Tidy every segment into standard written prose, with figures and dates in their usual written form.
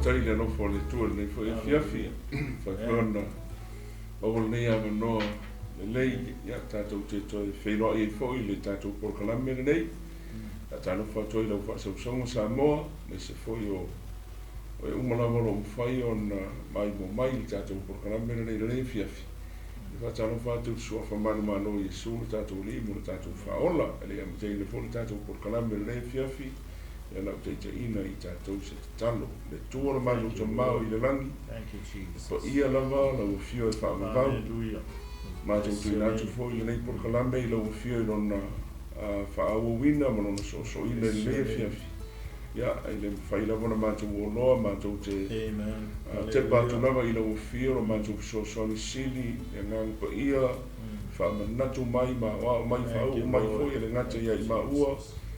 Talia no for le tu le foi fiafi fa kona o le ia no le ia tatou te toi feilo i foi le tatou por kalame nei ta no fa toi lo fa so sa mo le se foi o uma lava lo fai on mai mo mai tatou por kalame nei le fiafi fa ta no fa tu so fa mano i su tatou li mo tatou fa ola le am te le for tatou por kalame nei fiafi e la te ina i tatou se talo le tuora mai o mau i le langi. Thank you, Jesus. Po ia lava la o fio e wha mavau. Hallelujah. Ma te utu ina tu fo i nei por kalambe i la o fio i lona wha awa wina ma lona so i le lea fiafi. Ia, i le whai lava na ma te uoloa, ma te te patu lava i la o fio, ma te so ni sili, e ngang pa ia, wha manatu mai ma wao mai wha au mai fo i le ngata ia i ma ua.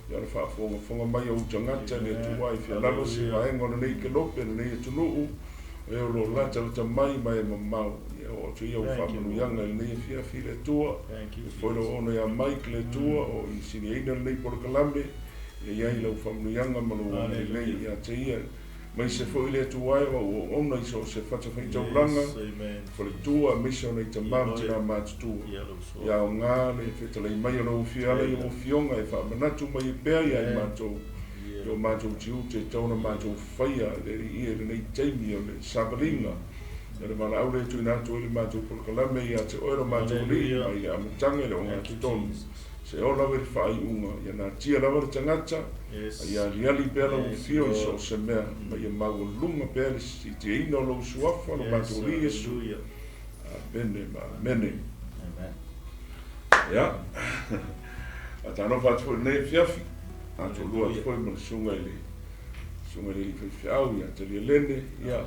Ya le whaafonga mai au tangata le tuai fia lava si vaenga na nei ke lope na nei tunuu e o lo lata o mai mai mamau o tu ia o whamanu yanga le nei fia le tua e whoilo ono ia mai le tua o i sini eina nei por kalambe e iai lau whamanu yanga manu o nei ia te ia mai se whoile tuai o ono i so se whata whai tau ranga for le tua misa nei te mam tina matu tua ia o ngā le whetala i mai o fia le o fionga e whamanatu mai e pēr ia i mātou o mātou tiu te tauna mātou whaia le ia le nei teimi o le sabalinga e le mana aure tu nātou e le mātou polkalame ia te oero mātou li mai a matanga le o ngā tutonu se o lawe le whai unga ia nā tia lawa le tangata ia liali pēr lau fio i so se mea mai e mau lunga pēr i te ina o lau suafa lo mātou li Jesu bene ma mene ia a tano whatu fo nei fiafi a to lua fo i sunga i li fiau ia te Lene ia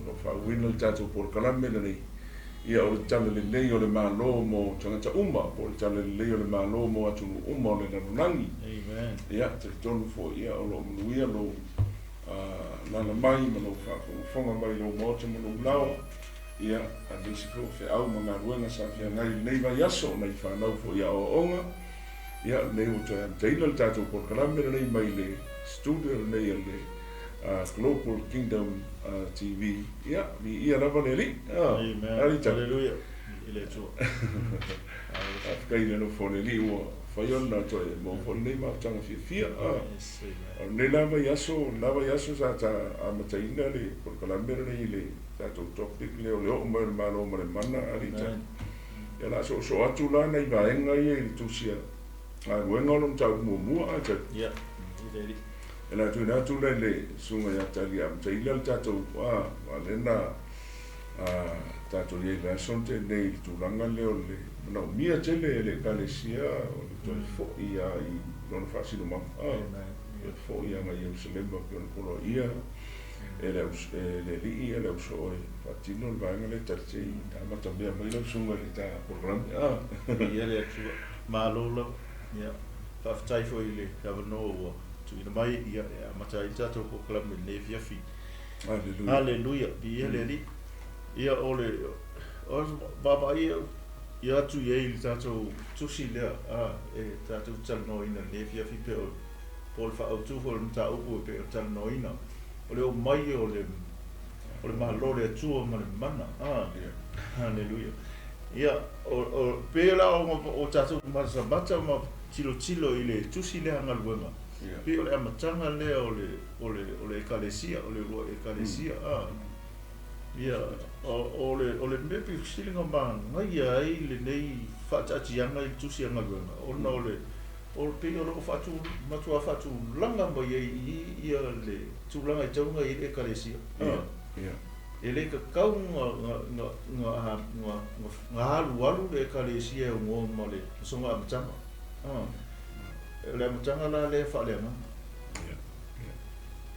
no wha wina le tatou por kalame nei ia o le tala le lei o le malo mo tangata uma o le tala le lei o le malo mo atunu uma o le nanunangi ia te tonu fo ia o lo manuia lo lana mai ma lo whafonga mai lo mote ma lo lau ia a desi fo fe au ma ngā ruenga sa fia ngai nei vai aso nei whanau fo ia o onga ia nei o toi am teina le tatou por kalame nei mai le studio nei le Global Kingdom TV. Ja, ia lava le li. Amen. Hallelujah. Ile tu. Afkai no fone li o fayon na to mo fone ma tanga fia. Ne lava yaso sa ta amataina le por kalambere le ile ta to topic le o mo malo mo mana alita. Ya la so atu la na iba enga ye tu sia. Wenga lo ta mo ata. Ja. Ile e la tui nātu le sunga ia Talia am te ila tātou lena tātou ie le asonte nei i tūranga leo le manau mia tele e le kalesia o le toi fo ia i lona whaasino mam e fo ia nga Jerusalema ki ona polo ia e le li ia le uso oe whaatino le vaenga le tate i tāmata mea mai lau sunga le tā programi ia le atua mālola ia whaafitai fo i le kawanoa ina mai ia mata i tatou ko kalame le fiafi. Hallelujah. Ia le li. Ia ole baba ia tu ia i tatou tusi lea e tatou talno ina le fiafi pe o pol fa autu fo mta upu pe o talno ina. Ole o mai ole mahalo le tua ma le mana. Hallelujah. Ia o pe la o tatou masabata ma tilo i le tusi lea ngaluenga. Pe ole amatanga le ole ekalesia ole lo ekalesia ia ole mepi stilinga man ngai ai le nei fatati anga i tusi anga gona ona ole pe ole fatu matua fatu langa mo ia le tulanga taunga i ekalesia ia ele ka kau nga halu le ekalesia ngo mole songa amatanga le matanga la le fa le ma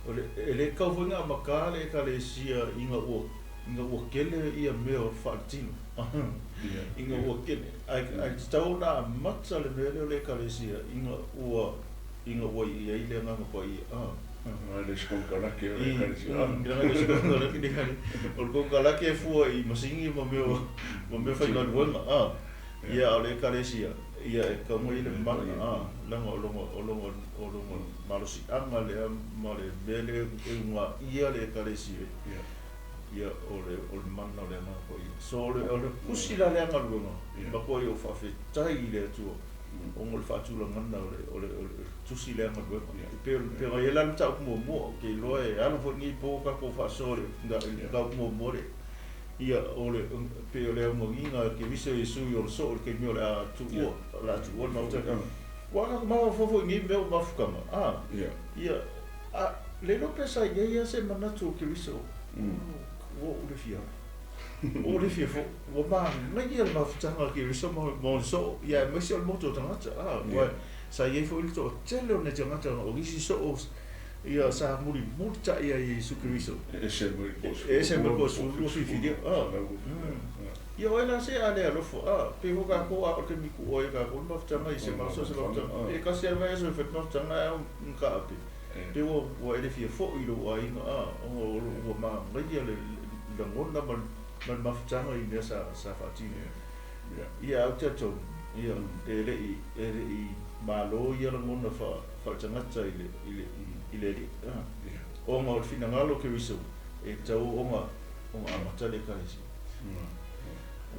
ole ele ka vunga maka le ka le sia inga o kele ia me o fa tino inga o kele ai stau na matsa le mele le ka le sia inga o ia ile nga ko ia le skongala ke le ka le sia le skongala ke dikali o skongala ke fu i masingi mo me fa no wanga ia ole ka le sia ia e ka mo ile mana langa olongo malusi anga le male bele e uma ia le kalesi ia ole mana le na ko so ole kusila le anga luno ba ko yo fa fe tai le tu ongol fa tu la ngana ole tusi le anga luno pe ia la ta mo ke lo e ana fo ni po ka ko fa so da ka mo le ia ole pe ole mo inga ke viso Yesu yo so ke mi ole a tu la tu na uta wa ka ma fo ngi me ma fukama ia le no pesa ia se mana tu ke viso wo ole fia fo wo ma na ia ma futanga ke viso mo so ia me se mo to tanga wa sa ia fo il to tele ne tanga o gisi so ia sa muri multa ia Yesu Kristo ese mo ko su lo fidio ia ela se ale alo fo pe ho ka ko a ke mi ku o ka ko ma tanga ise ma so se lo tanga e ka se va eso fe no tanga un ka pe wo ele fie fo i lo ai o ma ia le ngona ma tanga i nesa sa fatine ia au te to ia ele i malo ia lo ngona fa tanga tsa ile o ma fina ngalo ke wiso e tau o ma amata le kalesi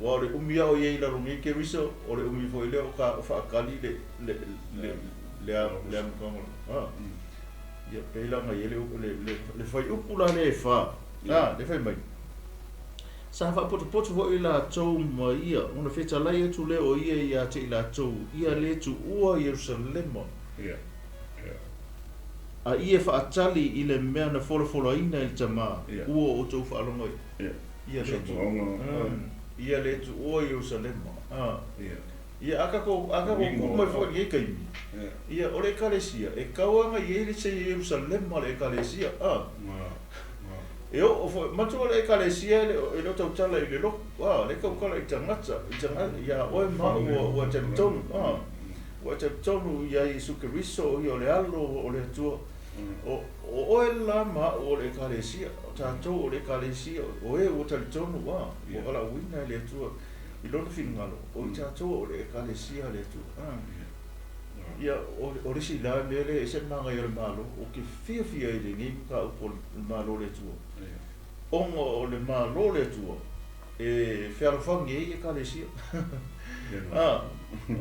wa le umia o ye la rungi ke wiso o le umi fo ile o ka fa kali le am komo ia pela ma ele le fai upula le fa le fai mai sa fa poto vo ila tou ma ia una feta lai tu le o ia te ila tou ia le tu ua Jerusalem a ia fa atali ile mea na folo ina il tama ua o tau fa alonga ia le tu ua Jerusalem ia aka ko mai fo ye kai ia ole kalesia e kawanga ye le se Jerusalem le kalesia e o fo matu le kalesia e lo tau tala ile lo le ka kala itanga ia o ma o tempton o tempton ia Yesu Kristo ia le alo o le tu o la ma o le kalesia tato o le kalesia o o tempton o ala wina le tu i lo fingalo o tato o le kalesia le tu ia o le si la mele se manga ia malo o ke fia ile ni ka o malo le tu o le malo le tu e ferfangi e kalesia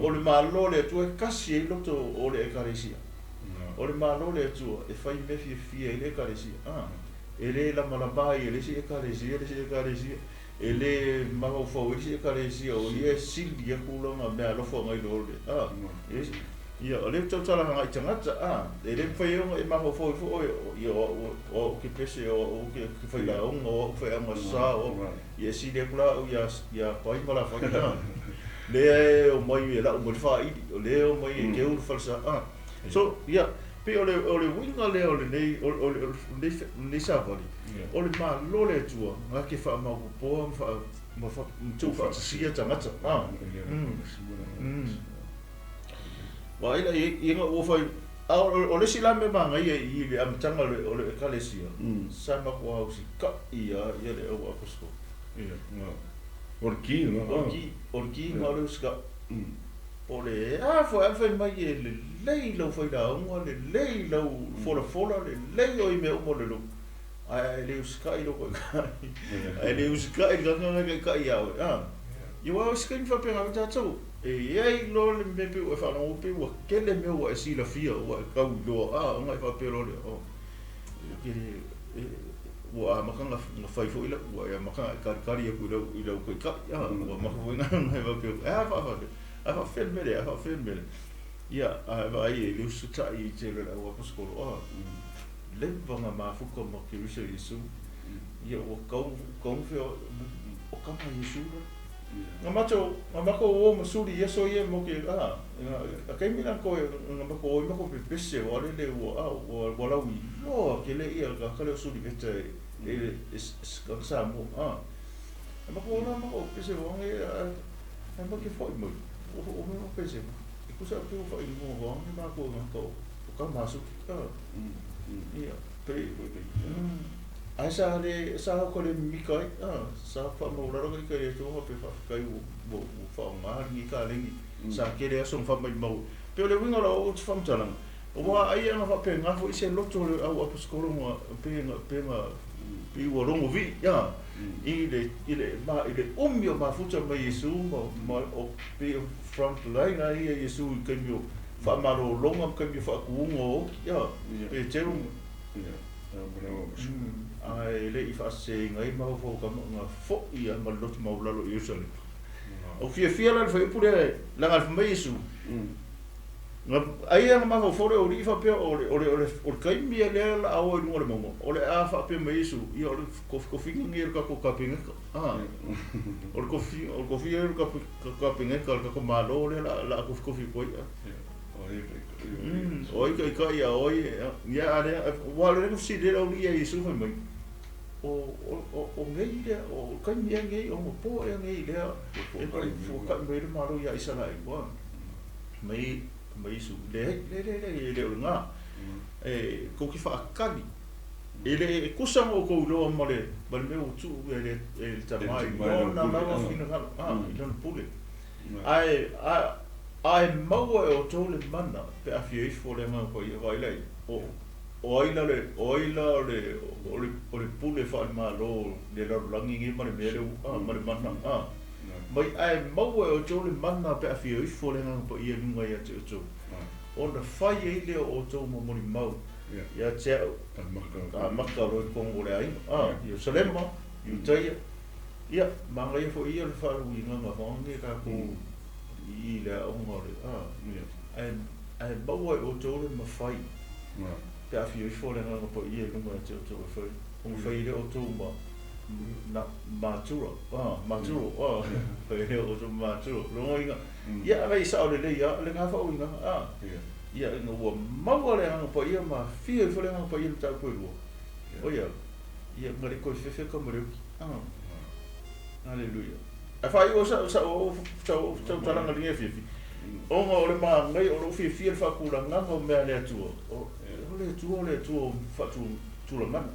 o le malo le tu e kasi lo to o le kalesia o le malo le tu e fai me fia ile kalesia ele la malaba ile si kalesia ele mago fo ile kalesia o ie sili e kulo ma me lo fo ngai lo le ia o le tau tala ngai tangata ele fai o e mago fo o ke pese o ke fai la o fai ama sa o ia sili e kula o ia pai mala fa le o mai la o mo fai o le o mai ke u falsa so ia pe o le winga le o le nei o le sa vali o le ma lo le tua nga ke fa ma po fa tu fa sia tangata wa ila inga o fa o le sila me manga i le amtanga o le kalesia sa ma ko au si ka ia le o aposto ia orki nga le ska o le fo alfa mai le leilo foi da le leilo fola le leilo i me o le lo ai le ska i lo ko ai le ska i ga ka ia eu acho que ele vai pegar muito atau e aí lo le me pe o fa no pe o que le me o si la fia o ka do ngai fa pe lo le que o a makanga na fai fo ila o a makanga kari ku ila ko ka o ma fo na ngai va pe fa fel ia vai ele su ta i te le o apostolo le vanga ma fu ko mo ki riso Yesu ia o ka fe o ka ma Yesu Ngamato o masuri yeso ye mo ke kai mina ko ngamato o mo pe pese o le o la wi o ke le ia ka le suri vete e ka sa mo ngamato na mo pese o nge ngamato ke foi mo o mo pese ku sa pe o foi mo o ngamato ko ka masu ia pe Asa le sa ko le mikai sa fa mo ra ko ke to ho pe fa kai wo fa ma ni ka le ni sa ke le so fa mai mau pe le winga lo o fam talang o wa ai ana fa pe nga fo ise loto au aposkolo mo pe i wo longo vi ya i le umio ma futa mai Yesu ma o pe front line ai Yesu ke mio fa ma lo longa ke mio fa kuungo ya pe telu ai le i fa se ngai ma fo ka ma fo i ma lot ma lo Yesu o fia la fa pure la ngal mai Yesu ai ang ma fo o ri fa pe o kai mi le la o no mo o le a fa pe mai Yesu i o ko fi ngi ka ko ka pinga o ko fi ka pinga ka ma lo le la ko fi ko oi ka ia oi ia ale wa le no si de o ia Yesu fa mai o ngai le o kai mi ngai o po ngai le o ka mai le maro ia isa lai wa mai Yesu le nga ko ki fa kali ele kusa mo ko lo mo le bal me o tu ele tamai no na ma fina non pule ai mau o tole mana pe a fie fo le nga ko i lai o oila le pule fa ma lo le lo langi ngi ma le me le ma le mana mai ai mau o tole mana pe a fie fo le nga ko i nunga ia tu ona fai e le o to mo moni mau ya che a maka ro ko ngore ai yo salema yo tai ya manga fo i le fa wi nga fa ngi ka ko i le o ngore ai mau o tole ma fai pe a fio fo le nga po i e ko ma to fai o fai le o to ma na maturo pe le o to maturo lo nga ya vai sa le ya le nga fa o nga ya no mau le nga po i ma fio fo le nga po i ta ko lo o ya ngare ko fe ko mo haleluya a fai o sa tala nga linga fi o nga o le ma ngai o lo fi fa ku la nga o me le tu le tu fa tu la man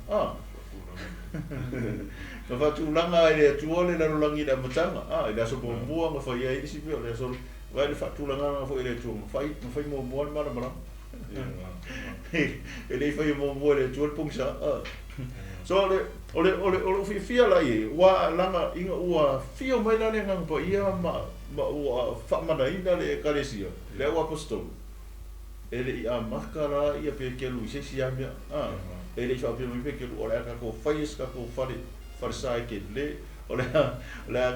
ka fa tu langa le tu le la langi da matanga ila so bo nga fa ye si pe le so va le fa tu langa fa le tu fa mo ma ele fa mo le tu pung sa so o fi la ye wa langa inga wa fi mai la le ngang pa ia ma wa fa ma ina le kalesia le wa apostol ele ia makara ia pe ke lu se sia mia ele fa pe me ke lu ora ka ko fais ka ko fare sai ke le ora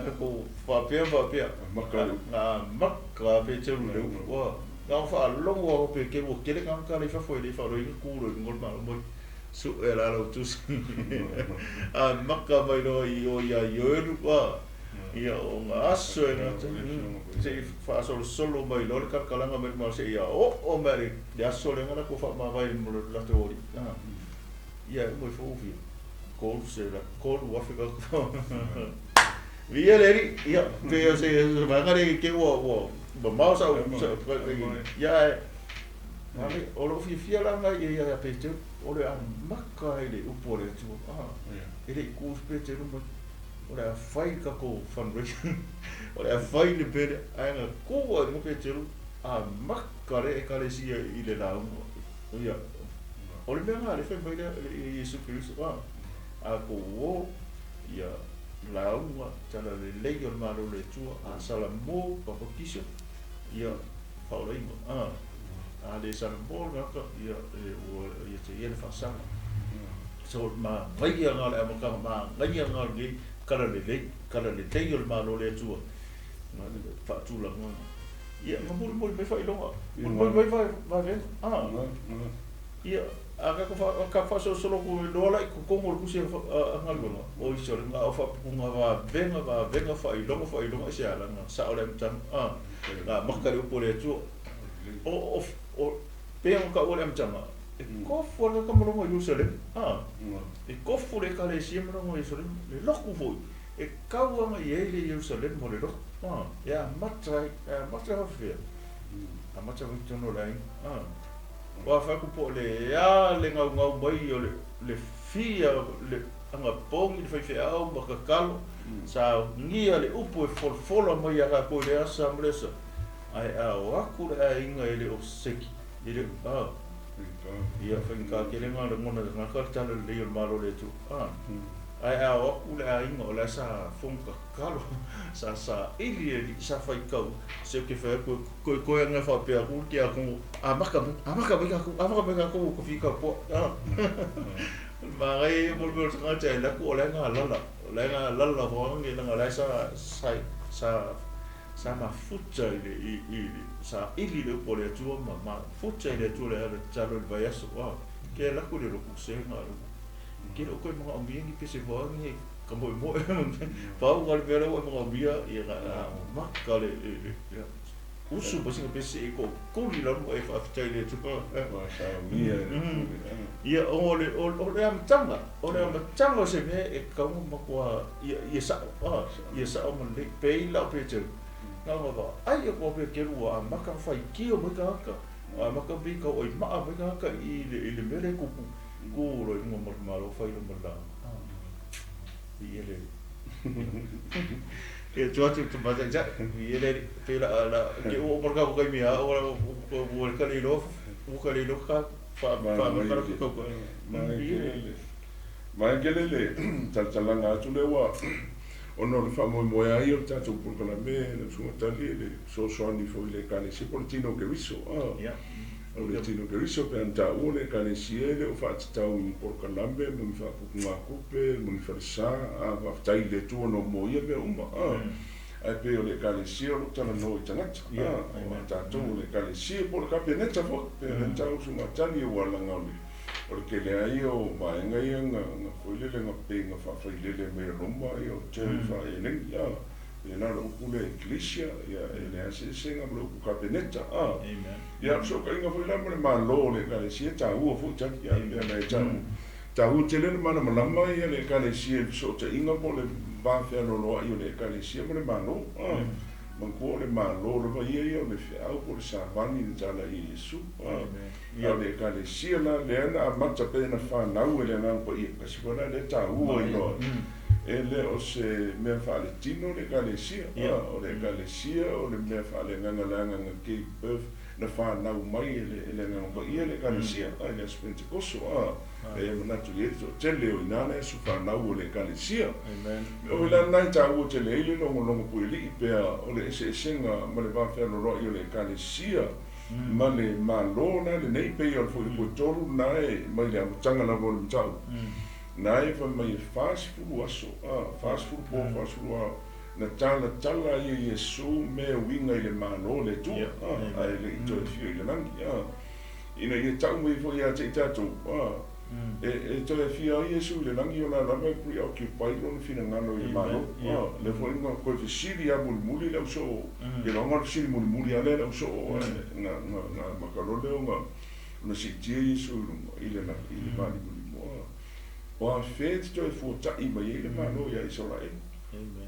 ka ko fa pe makka pe te lu le wa ga fa longo pe ke lu ke le kan ka le fa foi le fa ro ku ro ngol ma mo su era lo tus makka mai no io ia io wa ia o aso na se fa solo mai lo ka kalanga mai ma se ia o mari ya solo ngana ko fa ma vai mo la teori ia mo fo fi ko se la ko wa fi ka via leri ia pe se va ngare ke wo ba ma sa ia ale o lo fi la nga ia pe te o le makka ele upo le tu ele ku spete no o le fai ka ko fundraising o le fai le pere anga ko mo pe te makka le ekalesia i le la o ia o le mea le fai mai le Yesu Kristo ko wo ia la uma tala le lei o maro le tu sala mo pa pokiso ia fa o le le salmo na ka ia te ia fa sa so ma vai ia ngale ma ma ngai ngal ge kala le te ia ma lo le tu ma fa tu la ma ia mo me fa ilonga mo va ven ia aga ka fa solo ko lo la ko mo ku se ngal go o i so nga fa nga va venga fa ilonga se ala nga sa ole mtan na makare po le tu o pe ka ole mtama ko fo ka mo mo Jerusalem ko fo le ka le si mo mo Jerusalem le lo ku fo ka wa ma ye le Jerusalem mo le lo ya matra fe matra vi no lai wa fa ku po le ya le ngau mai o le fia le anga pong i fe au ma ka kalo sa ngia le upo e folo mai ka ko le asamblesa ai o aku le a inga ele o seki ele ia whainga ke le ngā mona ngā karitana le o maro le tu ai o aku le a inga o le sa whonga karo sa ili e sa whaikau se ke whai koe anga whapea ku ki a kongo amaka meka ku ko whika po ma gai mo mo ngā te la ku o le ngā lala whangi ngā le sa ma futa i sa ili le po le tua ma futa i le tua le ala talo le vai aso ke la ku le roku se ngā ke lo koe mga ambiengi pese whangi ka mo pau ngā le vera o mga ambia i ngā maka le usu pasi ngā pese e ko kuri lamu e whaafitai le tua ia o le amatanga se me e kaunga makua ia sa o man le pei lau pete ngā ngā ai e kua pia kerua a maka whai kia mai ka haka a maka pika o i maa mai ka haka i le mere kupu kūro i ngā marimaro whai no mara i ele e tuati tu mata ja i ele pela ala ke o marka ko kai mia o kali lo ka fa mara ko ko mai gelele talanga atu le wa ono le famo moya io tanto por la me le suo Talia le so ni fo le cane si portino che viso o le tino che viso per anta une cane si ele o fa tau in por calambe mo fa ma coupe mo fa sa va tai le tu no moya be ai pe o le cane si o tana no tana o tanto le cane si por capeneta fo per anta su ma tani o la ngoli porque le ai o vaenga ia nga foi le nga penga fa le me romba io te fa ele ia e na lo kule iglesia ia ele ase senga lo ku capeneta amen ia so ka inga foi la me ma lo le ka le sia ta u fu ta ia na ta u te le mana malama ia le ka le sia so te inga po le ba fe no lo io le ka le sia me ma lo man ko le ma lo le ia le fe au por sa vani ni tala i Yesu ia le ka le sia la le ana mata pe na fa na u le na po ia ka si bona le ta u o no ele o se me fa le tino le ka le sia o le ka le sia o le me fa le nganga langa nga ke buf na fa na u mai le na po ia le ka le sia le spente koso e na tu ye so tele o nana su fa na u le ka le sia amen o la na ta u tele ile no no pu li pe o le se senga ma le va fa no ro le ka le sia ma le ma lo na le nei pe o fo i tolu na e ma le tanga na vo mtau na e fa mai fast food aso fast food na tala i Yesu me winga ile ma lo le tu ai le to fi ile nangi ina ye tau me fo ya te tatu e to e fi a Yesu le nangi ona na me preoccupied on fina ngano i ma lo le fo inga ko fi siri a muli le so ye no ngar siri muli ale le so na makalo le nga na si tie Yesu ile na ile ma ni o a fet to e fu ta i mai ile ma lo ya Israel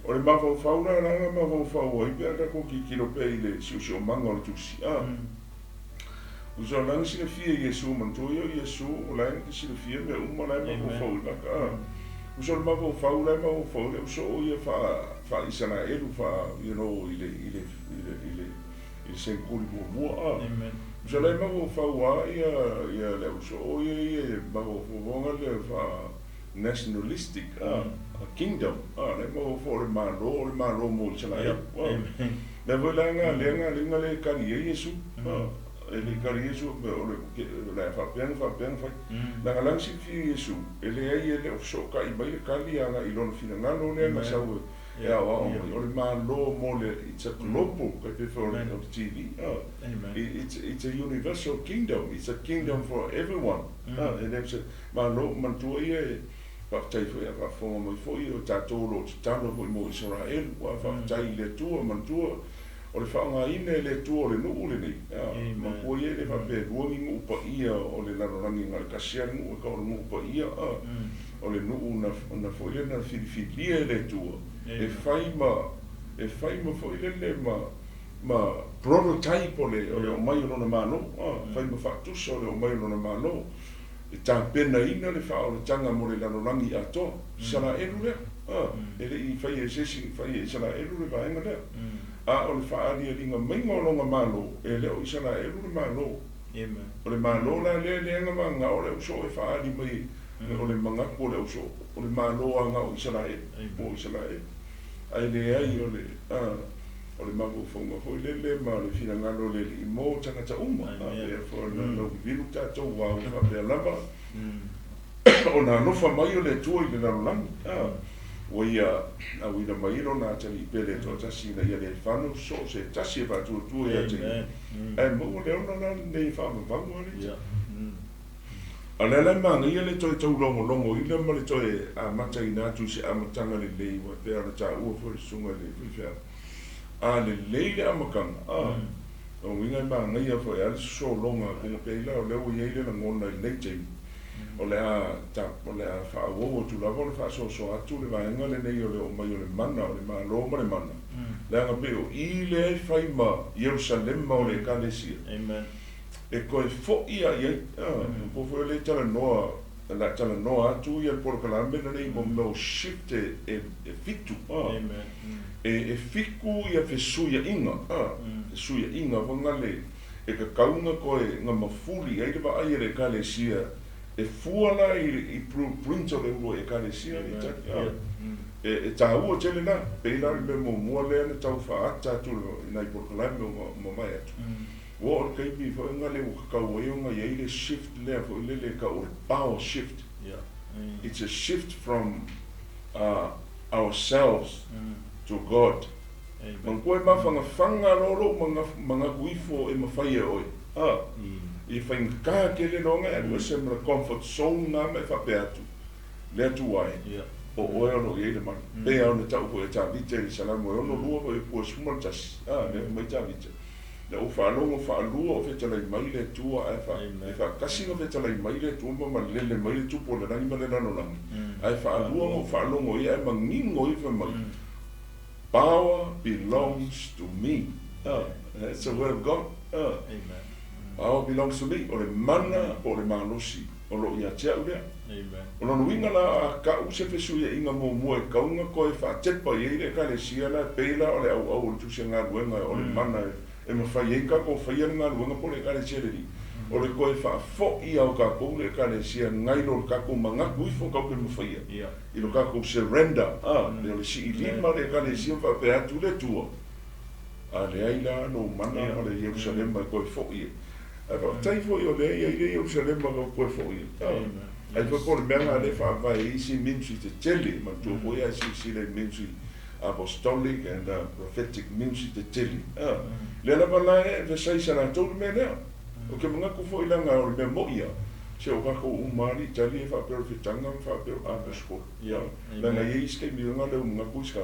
o le ma fa una na ma fa o i per ko ki kilo pe ile si o mango le tusi uso lang sila fia Yesu mantoyo Yesu lang sila fia me umala ma fa ula ka uso ma fa ula ma fa ula uso o ye fa Israel fa you know ile sen kuli mo uso la ma fa wa ya le uso o ye ma fa le fa nationalistic kingdom le ma fa le ma lo mo sala le volanga le ka Yesu ele ka Yesu le fa pen la lang si fi Yesu ele ai ele so ka i mai ka li ana i lon fina ngalo le ma sa ya o le ma lo mo le it's a global ka pe for of TV it's a universal kingdom, it's a kingdom for everyone and it's ma lo man tu ie fa tai fo ya fa fo mo fo io ta to lo ta no mo Israel wa fa tai le tu man tu o le whaanga ine le tua le nuu le nei. Ma kua ie le whape ruangi ngu pa ia o le narorangi ngā kasia ngu e kaora ngu pa ia o le nuu na fwile na whiriwhiria le tua. E whai ma fwile le ma prototype o le o mai o na mano. Whai ma whaktusa o le o mai o na mano. E tā pena ina le wha o le tanga mo le narorangi ato. Sana eru lea. E le I whai e sesi, whai e sana eru le vaenga lea. o le whaari ringa mainga o longa malo, e leo isana e ruru malo. O le malo la le anga manga o le uso e whaari mai, o le mangaku o le uso, o le malo anga o Israel, o Israel. Ai le ai o le mabu fonga hoi lele, ma le fina ngalo le i mo tanga ta uma, e fo na viru tatou wa o whapea lama. O na nofa mai o le tua i le narolangi, o ia a wina mai ro na tali pele to tasi na ia le whanu, so se tasi e whatu tua ia te. E mo leo na nei whama vangu ari. A le manga ia le toi tau longo i le ma le toi a mata i nātu se amatanga le lei wa pēra na tā ua fo le sunga le whiwhea. A le lei le amakanga, o winga manga ia fo e ale so longa kunga peila o leo i eile na ngona i nei teimi. O le a whaowo tu lava o le whaasoso atu le vaenga le nei o le o mai o le mana o le maa loma le mana. Le anga peo i le whai ma Jerusalem ma o le kalesia. E koe fo ia iei, po fo le tala noa atu ia le porokalambe na nei mo mo shift e fitu. E fiku ia fesuia inga, fesuia inga wanga le e ka kaunga koe nga mafuri ai le wa ai le kalesia e fuala i printo le ulo e kalesia i taki. E tā ua tele na, peila me mo mua lea na tau whaata atu nai porokalambe mo mai atu. Wo o kai bi fo nga le ka wo nga ye le shift level le ka o power shift. It's a shift from ourselves to God. Man koe ma fanga lolo manga guifo e mafai oi. I fai ka ke le longa e le semra comfort zone na me fa peatu. Le tu wai. O o no ye le man. Be au na tau ko e ta vite salamo o no luo e po small tas. Le mai ta vite. Le o whaalongo whaalua o whetalai mai le tua e wha kasi o whetalai mai le tua ma lele mai le tupo le rangi ma le nanolangi. Ai whaalua o whaalongo ia e mangingo i wha mai. Power belongs to me. That's the word of God. Power belongs to me. O le mana o le manosi. O lo ia tia ulea. O lo nuinga la ka use fesu ia inga mo mua e kaunga koe wha tepa i eire ka le sia la peila o le au le tusia ngā ruenga o le mana e ma fai e kako fai ana ngā ruenga po le kare sereri. O le koe wha fo i au kako le kare sia ngai lo le kako mangaku i fo kako ma fai e. I lo kako surrender. Le o le si i lima le kare sia wha pe atu le tua. A le aila no mana ma le Jerusalem ma koe fo i e. A pa tai fo i o le ia i le Jerusalem ma koe fo i e. Ai fo po le meanga le wha vai isi minsi te tele ma tu fo ia si le minsi apostolic and prophetic minsi te tele. Le la bala e ve sai sana tolu me lea. O ke mga kufo ilanga o le mo ia. Se o kako umari tali e fa pero fitanga fa pero abasko. Ia. La na ye iske mi nga le mga kuiska.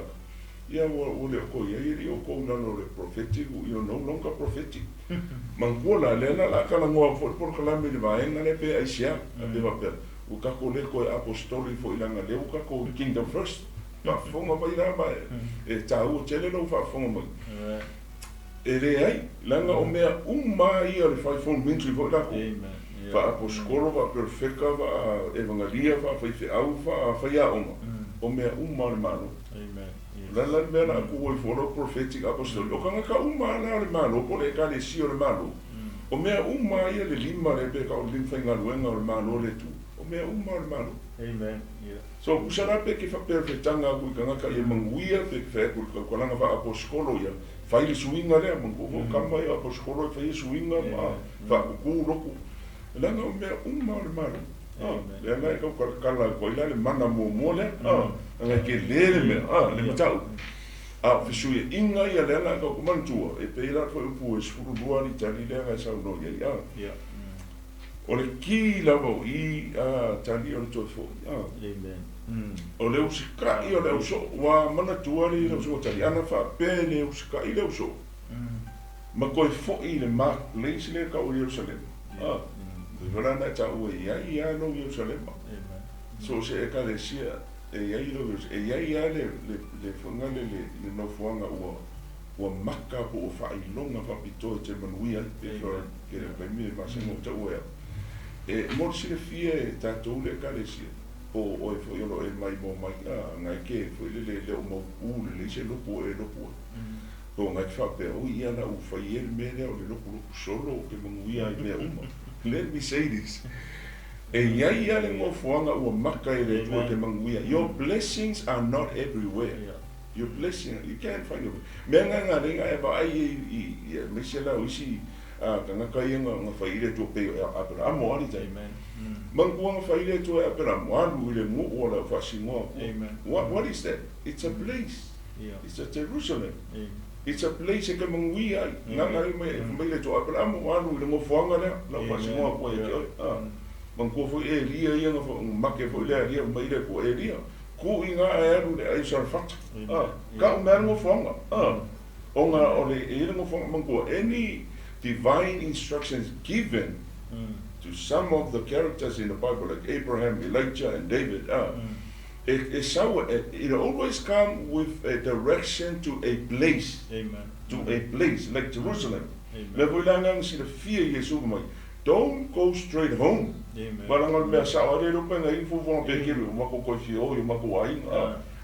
Ia o le ko ia i o ko na le prophetic o no longer prophetic. Mangola le la kala ngo fo por kala me va en le pe aisia. Ade va per. O kako le ko apostolic fo ilanga le o kako kingdom first. Pa fonga mai ra mai. E tau tele no fa fonga mai. E re ai, langa o mea umai o le fai fon mintri vo lako. Fa aposkolo, fa perfeka, fa evangelia, fa fai feau, fa fai aonga. O mea umai le malo. Lala mea na aku oi folo prophetic apostoli. O kanga ka umai na le malo, po le ka le si o le malo. O mea umai le lima le pe ka o lima whainga luenga o le malo le tu. O mea umai le malo. So usara pe ke fa perfetanga ku kanga ka ye manguia pe fe ku ka langa fa aposkolo ia. Fai le suinga lea, mango kama ia aposkolo fai le suinga ma fa ku roku. Langa o mea le malo. Le nai ka kala ko ila le mana mo le. Anga ke le mea, le matau. Fisu ia inga ia le nai ka kumantua e pe ila fo upu e sfuru lua ni tali le ngai sau no ia. O le ki lava i tali o le toi fo. O le usika i o le uso wa mana tuari le uso tali ana fa pe le usika i le uso ma koe fo i le mark place le ka o Jerusalem vera na ta o ia no Jerusalem so se e ka le sia e ia i lo e ia le fonga le no fonga o maka po o fa i longa fa pito te manuia pe ke le mi ma se mo ta o e mo si le fie ta to le ka le sia o fo yo e mai mo mai ngai ke fo le o mo u le se lo po e lo po ko ngai fa pe o ia na u fa ia me le o le loku solo ke manguia i me uma. Let me say this. E ia le mo fuanga ua maka i le tua te manguia. Your blessings are not everywhere. Your blessing, you can't find it. Mea ngā renga e ba ai i mesela o isi ka ngaka ia ngā whaile tua peo e Abraham o alita. Mangua ngā whaile tua e Abraham o alu i le ngu o la whasingoa. What is that? It's a place. It's a Jerusalem. It's a place e ka manguia ai. Ngā ngā mai le tua Abraham o alu i le ngō fuanga lea la whasingoa kua e kioi. Mangua fo e lia ia ngā make fo lea lia mai le kua e lia. Ku inga e aru le ai sarfata. Ka o mea ngō whanga. O ngā o le e ngō whanga mangua. Any divine instructions given to some of the characters in the Bible, like Abraham, Elijah, and David, it always comes with a direction to a place. Amen. To a place, like Jerusalem. Le voi langang sila fear Yesu mai. Don't go straight home. Walangal mea sa ore rupa nga info vong pekiru mako koi fio o mako ai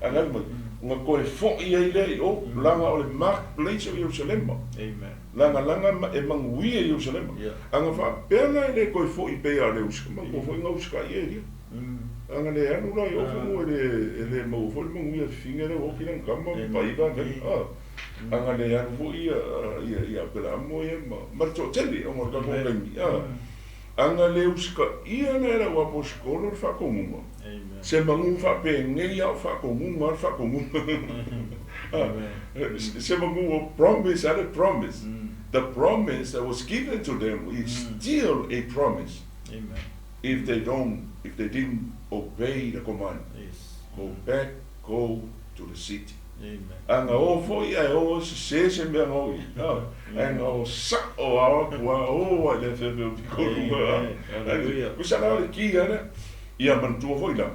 angal mai nga koi fo ia ile o langa o le mark place of Jerusalem. Amen. Langa e mangui e Jerusalem. Anga fa pena ile koi fo i pe ale us mako fo nga us ka ia. Anga le anu rai o fo ele mo fo le mangui finga o kina kama pai ba anga le anu fo ia pela mo ia ma to tele o mo ka ko ngi anga le uska ia na era wa poskolo fa komunga se mangu fa pe ngi ya fa komunga se mangu promise and a promise the promise that was given to them is still a promise. Amen. If they didn't obey the command, go to the city. Anga o foi ai o se me ngoi anga o sa o a o le fe ko ku sa na ki ana ia man tu foi la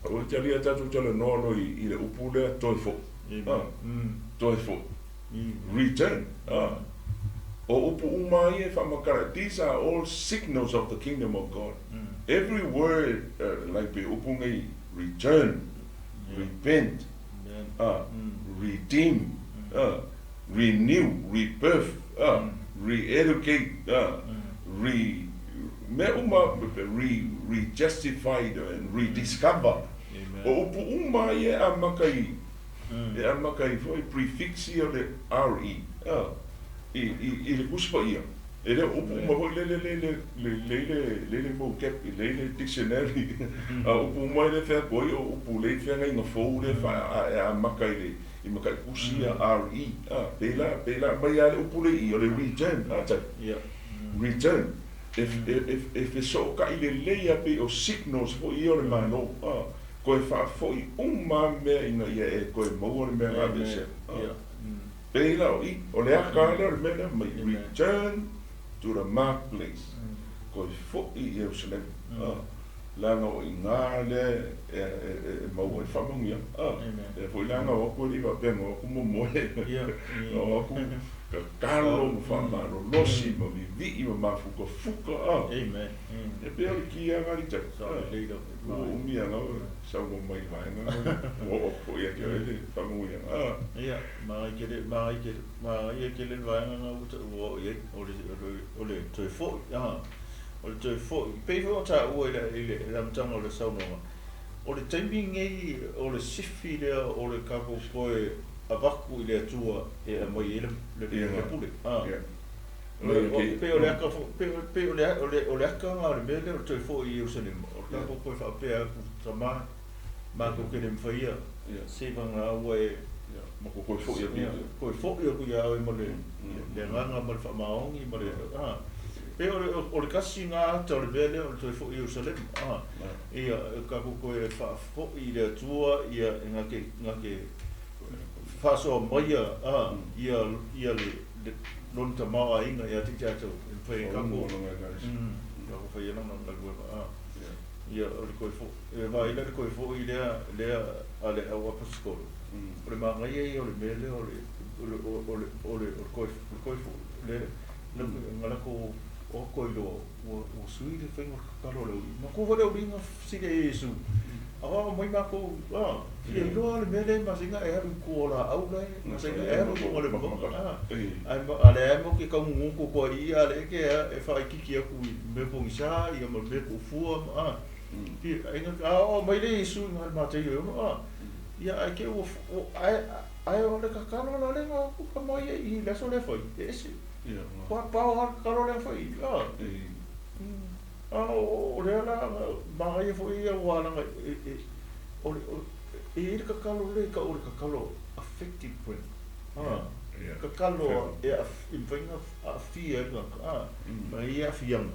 o Talia tatu tele no i le upule toifo toifo return o upu umai e fa makara. These are all signals of the kingdom of God. Every word like be upungai return, repent, redeem, renew, rebirth, re-educate, re-justified and rediscover. O upu uma e amakai, e amakai foi prefixio de re, i le kuspa ia. Ele upu uma foi le vocab, le dictionary. Upu uma le fea koi o upu le fea ngai ngafou le fa e amakai le i makai kusia re. Pela mai ale upu le i o le return. Return. If e so ka i le leia pe o signals fo i o le mano. Koe fa fo i uma mea ina ia e koe mau le mea ngā se. Pela o i o le aka le mea mai return to the marketplace. Koe fo i Jerusalem. Langa o i ngā le mau e whamungia. E fo i langa o koe li wa penga o kumo moe. O ku ka karo mo whamaro losi mo vi mo mafuka fuka. Amen. E peo ki a ngari tak. O umia ngau sau mo mai vaenga. O ko ia ki ele whamungia. Ia, mai kele vaenga ngau o ia o le toi fo. O le toi fo. Pe fo ta o ile ramtanga o le saunonga. O le timing ngai o le sifi le o le kapo koe avaku i le atua e mai ele le pule. Pe o le aka ngā le mele o toi fo i Jerusalem. O le kapo koe whapea ku tama mako kele mwhaia. Seva ngā ue mako koe fo i a koe fo i a kui au i mo le nganga mo le whamaongi mo le pe o le kasi ngā ata o le mele o le toi fo i Jerusalem. Ia kapo koe whafo i le atua ia ngake faso moia ia le lonta mawa inga ia tiki ato foi kango ia ko foi na na lua ia o le koe fo e vai le koe fo i le ale au apostolo o le manga ia o le mele o le koe fo le ngala ko o koe lo o sui le fengo kalo le ma ko vole o ringa si le Yesu mai mako ia loa le mele masinga e haru ko la au le masinga e haru ko le mo ai ale mo ke ka ngu ko ia le ke e fa kiki aku me po isa ia mo me ko fu ti ai mai le su ngal ma te yo ia ai ke ai o le ka kalo la le ko ka mai i le so le foi ese pa ha kalo le foi o le ala ma ia foi ia wala e ka kalo le ka o ka kalo affective point ka kalo e invenga a fia ma ia fianga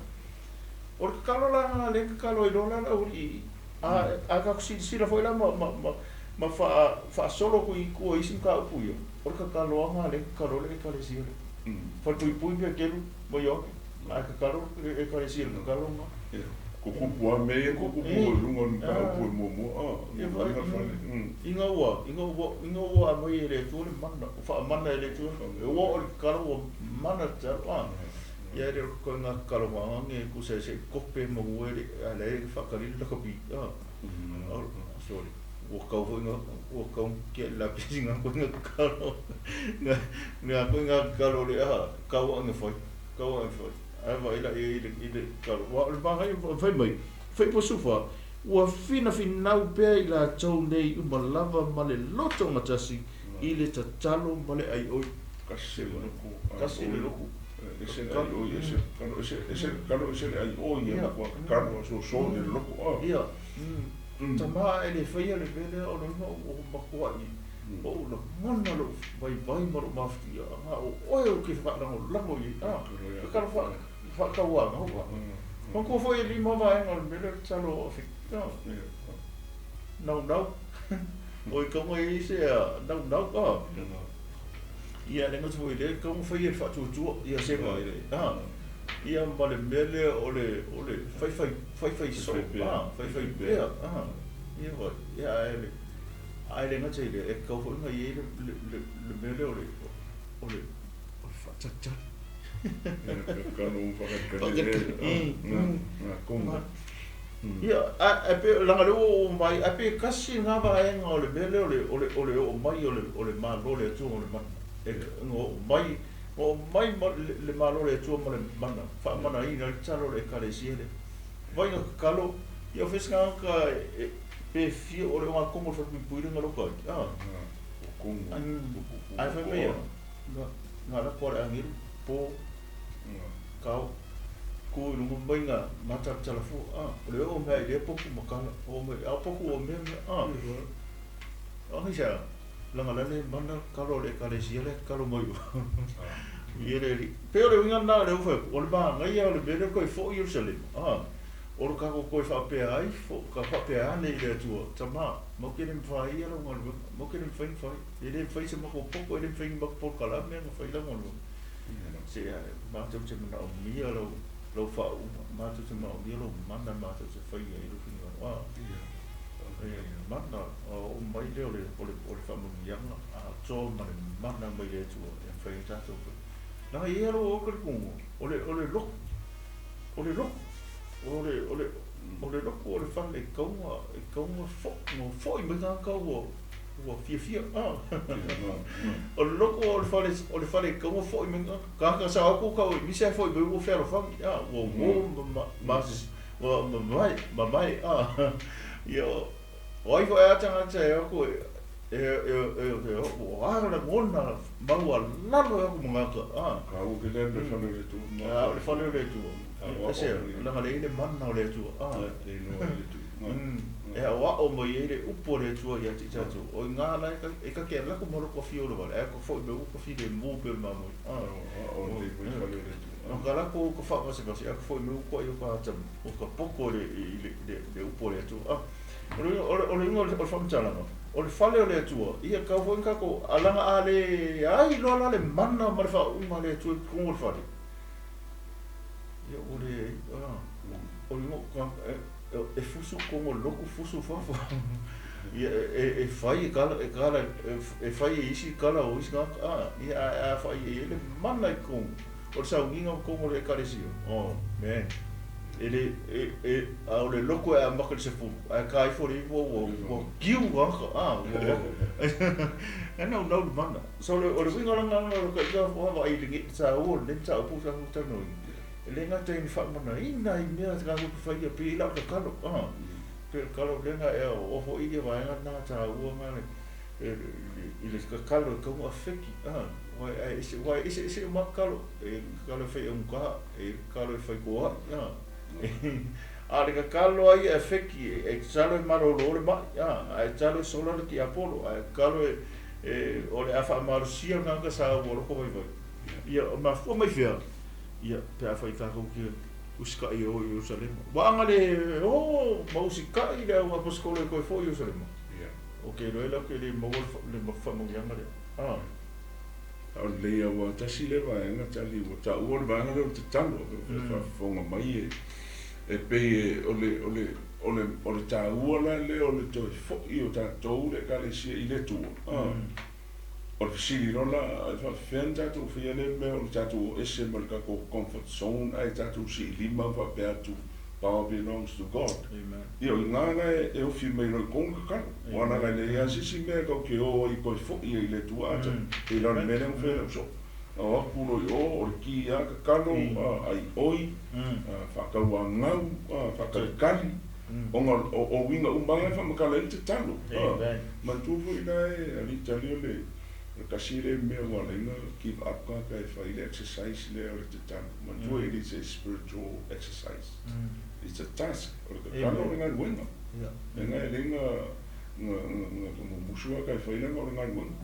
o ka kalo la le ka kalo e dona la uri a ka si la foi la ma fa solo ko isim ka ku yo o ka kalo nga le ka kalo le ka le si fa pui pe kelu mo yo a ka kalo e ka le si ka kalo nga kukupu a me kukupu lungo ka pu mo inga wa a mai le tu le mana le tu e wo kalo mana ta ia re ko nga kalo wa nge ku se kope mo we ale fa kali le ko bi sorry wo ka wo ka ke la pisinga ko nga kalo nga kalo le ka wa nge foi ai vai la ile kalo wa le ba ai fai mai fai po sufa wa fina finau pe la tau nei uma lava ma le loto matasi i le tatalo ma le ai oi kasi le loko ese ai oi ia ko kalo so le loko ia tama ele fai le vele o no ma ko ai o lo mana lo vai ma lo mafti o ke fa la mo i ka fa ka wa no ko foi ali mo vai ngol bele talo fi no oi ko mai se no ia le ngos foi le ko foi fa tu ia se vai ia ma le mele ole fai so fai be ia vai ia ai le ngos ile e ko foi ngai le mele ole fa cha kanu ia a pe langa lo mai a pe kasi nga va e nga le bele ole o mai ole ma lo le tu ole ma e ngo mai le ma lo le tu ma le mana fa mana i nga tsalo le kale siele vai nga kalo ia fesga ka pe fi ole ma como fa pu nga lo ka com ai fa me nga la por angir po kau ku lungu bainga mata telefu le o me le poku makala o me a poku o me hisa langa le banda kalo le kale siele kalo moi yere pero le winga na le fo o ba ngai o le bele ko fo Jerusalem o ka ko fa pe ai fo ka fa pe ane le tu tama mo ke nem fa ia lo mo ke nem fa ele fa se mo ko poco ele fa mo por kala me fa ila mo se ma tu se na o mi lo fa ma tu se ma o mi lo mana ma tu se fa ia lo fini wa mana o mai le fa mo ia a to mana mai le tu e fa ta to na ia lo o ko ole lo fa le ko fo i me ka ko o fia o loko o le fale como foi me ka sa ko ka mi se foi o ferro fa o mas mai yo oi foi ata ko o la mona ma wa la lo ko ma ka o ke le fale le tu le fale le tu ese la le manna le tu le no le tu e wa o mo yere upo le tu ya ti tatu o nga la e ka ke la ko mo ko fi o lo e ko fo be ko fi de mo pe ma mo o le fale le tu no kala ko fa ma se ba se ko fo me ko yo ka tam o ka poco de upo le tu o le ngol o fam tala no o le fale o le tu ia ka fo ka ko alanga ale ai lo la le manna ma fa un ma le tu ko mo fale ia o le mo ka e fusu como loco fusu fofo e fai kala e fai isi kala o isi a fai ele mana com o sa unginga como le carecio man au le loko e maka se fu a kai fo ri wo kiu wa wo ana no mana so le o le winga nga ka ja fo va i ringi sa o le sa pu sa fu tano le nga te ni fa mana ina i mea ka ko fa ia pi la ka lo pe ka lo le nga e o fo i va nga na sa o ma le ile ka lo ko afeki wai isi ma kalo fai ka kalo fai ko a le kalo ai e feki e salo maro lo ma a salo solo ki apolo a kalo o le afa maro sia nga ka sa wo ko vai ia ma fo mai fia ia pe afa ka ko ki uska i o Jerusalem wa nga le musika i le wa poskole ko fo Jerusalem okay lo ela ke le mo fa mo nga le o le o tasi le va nga tali o ta o le vanga o te tango fa fonga mai e pe o le ta o le o le to fo I o ta to le ka le si I le tu o le si no la fa fenta tu fi le me o ta tu ese mal ka ko comfort zone ai ta tu si lima va per tu power belongs to God. Amen. Io ngana e o fi me no kon ka wana la le ya si me ko ke o I ko fo I le tu ata e la me le fe so o pulo o ki ya ka kalo ai oi fa ka wa ngau fa ka kali o winga umbanga fa ma ka le te talo ma tu fu ina e ali tali le kasi le me wa le keep up ka fa ile exercise le o te talo ma tu it is a spiritual exercise. It's a task. Or the kalo nga winga. Nga lenga nga musua ka fa ile nga winga.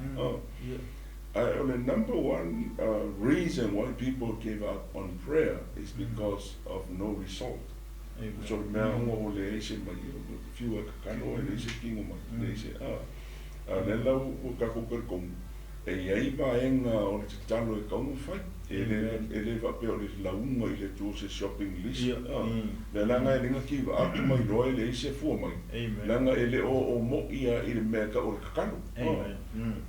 The number one reason why people give up on prayer is because of no result. So me ngo le se ma fiu ka kano le se kingo ma le se le la u ka ko per kom e ai ba en o te talo e ka fai ele va pe o le la unga I le tu se shopping list le langa e linga ki va atu mai roi le se fu mai langa ele o mo ia I le me ka o ka kano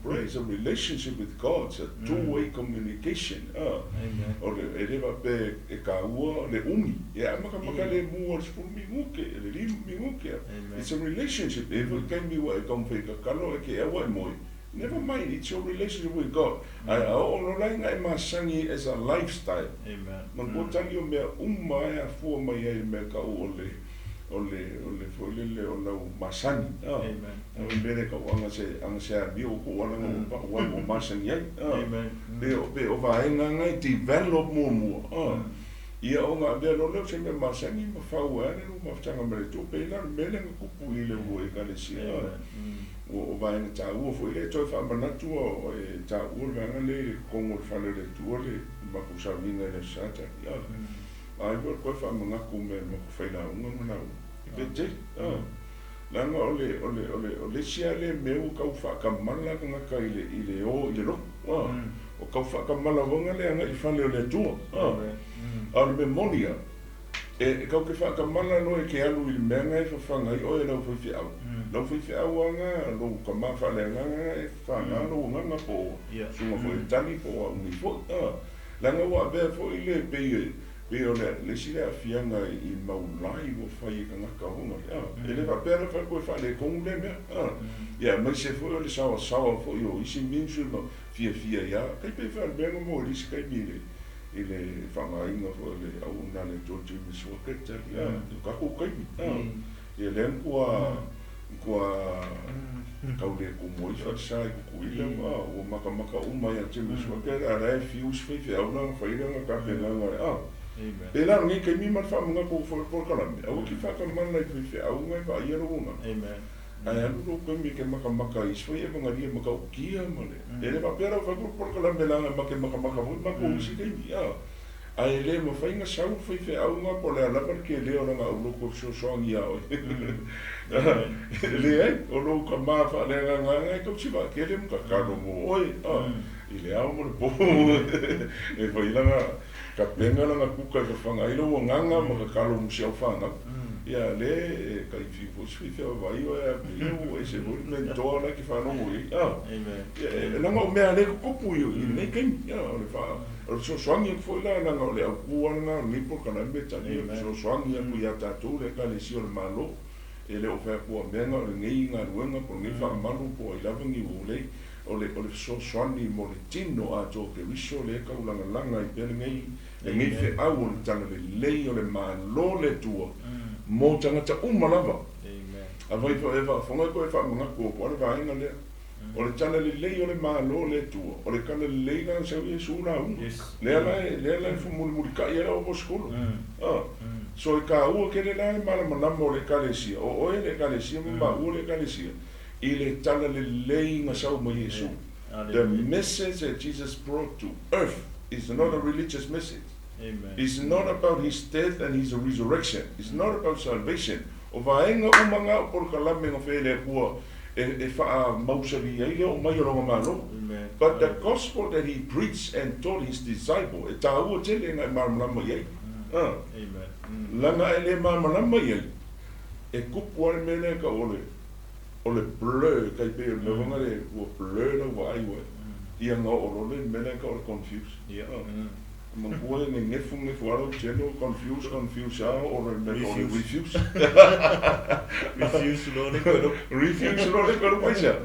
praise a relationship with God, it's a two-way communication o le ele va pe e ka ua le umi e maka le mu o fu mi nguke le lim mi nguke it's a relationship e va ka mi wa e kom fe ka kano e ke e wa moi. Never mind, it's your relationship with God. O lai ngai masangi as a lifestyle. Amen. Man ko tangi o mea umaya fu mai ai me ka o le folele o na masangi. Amen. O mele ka anga se bi o ko wana o masangi ai. Amen. Be o va ngai develop mo. Ia o nga bea lo se me masangi ma fa wa ne ma tanga me to pe la mele ko pu ile o e ka le si. O vai na ta o foi le toi fa manatu o e ta o vanga le con o fa le tu le ma ku sa vinga le sata ya ai ko fa manga ku me mo fa na un na pe te la nga ole sia le me o ka fa ka mala nga ka ile o lo o ka fa ka mala vonga le nga I fa le tu a memoria e ka ke fa ka mala no e ke alu I menga fa fa ngai o e no foi fi au lo fui fe awanga lo ka ma fa le nga e fa na lo nga po so mo foi tani po un fo la nga wa be fo ile pe o le si le afianga I maulai wo fa I ka ka ho ele va per fa ko fa le con le me ya ma se fo le sa fo yo I si min su no fia ya kai pe fa be mo ri si kai mi le ile fa ma inga fo le au na le to ti mi so ke ta ya ka ko kai e le ko kaule ko moi fa sai ko ile ma o maka uma ya timi so ke ara fius fe au na fa ile na ka pe na e la ni ke mi ma fa mga ko for kalambe au ki fa ka man na fe au ngai va ia runa ai alu ko mi ke maka is foi e nga ri maka o kia mole ele va pero fa por kalambe la maka mo ma ko si ke mi ai le mo fa inga sau fe au nga po le ala porque le ona nga ulo ko so ngia o le o lo ka ma fa le nga ko si va ke le mo ka no mo oi ile au mo po e fa ila nga ka penga nga ku ka fa nga ilo nga mo ka lo mo si au fa nga ia le kai fi fo swi vai o e se vo mentor na ki fa no mo amen la ngo me ale ko pu yo nei kai o le fa o so swangi fo la na ngo le ku na ni por kana me tani so swangi ku ya ta tu le ka le si o malo e le o fa ku menga o ngai nga ruanga por ngai fa malo po i lava ngi o le so swangi mo le tino a to ke wiso le ka ulanga langa i pele ngai e ngai fe au le tanga le o le malo le tua mo tanga ta umalava a vai po eva fonga ko e fa mga ko po le vai nga le o le tanga le o le malo le tua o le kana le nga sa Yesu na le la fu mo ka era o skolo so i ka ua ke le lai mala manama o le kalesia o e le kalesia ma ua le kalesia i le tala le lei nga sau ma Yesu. The message that Jesus brought to earth is not a religious message. It's not about his death and his resurrection. It's not about salvation. O vaenga umanga o por kalame nga fele kua e faa mausari ai o mai o longa malo. But the gospel that he preached and taught his disciple e ta ua tele nga marmalama iai. Langa ele marmalama iai e kupu ale mele ka ole bleu kai pe le wanga le o bleu la wa ai wa ia nga o le mele ka o confused man kuole ne ngefu aro chelo confused o le refuse refuse lo le ko paisa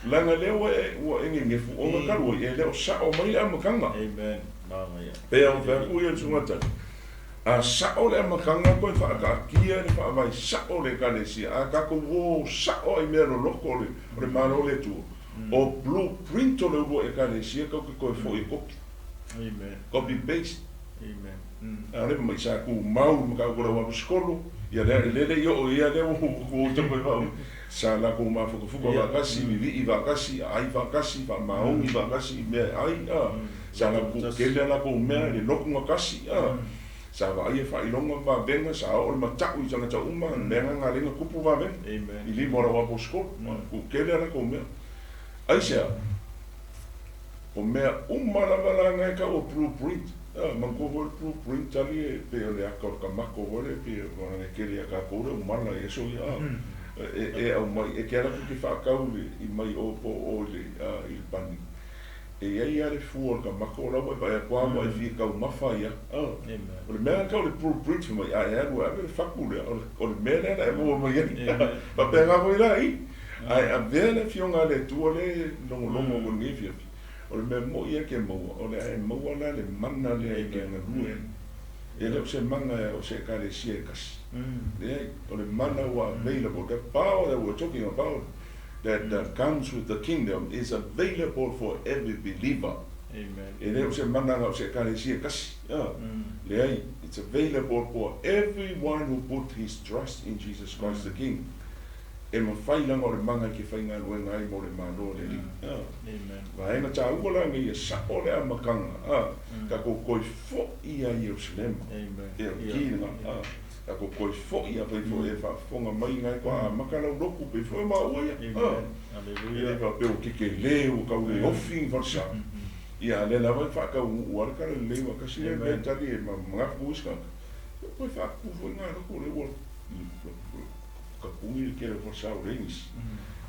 langa le wa ngefu o nga ka e le o sa o mai am kanga amen pe on fa ku ye sumata a sao le makanga ko fa ka kia ni fa vai sao le kalesia a ka ko wo sao I mero loko le mano le tu o blueprint o le wo e kalesia ko fo e copy amen copy paste amen ale mai sa ku mau ka ko wa skolo ya le yo ya le wo to ko va sa la ko ma fo va kasi vi va kasi ai va kasi va mau va kasi me ai sa la ku ke la ko me le loko kasi sa va ia fa ilonga va venga sa o ma ta u sanga ta uma lenga nga lenga kupu va ven amen ili mora wa posko ku kele na ko me aisha o me la nga ka o blueprint man ko vol blueprint ali pe le akor ka ma ko vol pe ona ne kele ka ko o mala e so ya e o mai e kera ki fa ka u i mai o le il pani e ai ale fu ka makola wa ba kwa wa fi ka mafa ya o le mena ka le blueprint mai ai wa be fakule o le mena na mo mai ba pe nga mo ai a vele fionga le tu le no mo ni fi o le mo ia ke mo o le mo wala le manna le ke na rue e le se manga o se ka le siekas le o le manna wa available the power that we're talking about that comes with the kingdom is available for every believer. Amen. It's available for everyone who put his trust in Jesus Christ the King. Amen. Ako koi fo ia vai fo e fa fonga mai ngai kwa makala roku pe fo ma oia aleluia va pe o ke le o ka o offing for sa ia le la vai fa ka o ar ka le wa ka si le tali e ma nga puska ko fa ku fo nga ko le wo ka puni ke for sa rings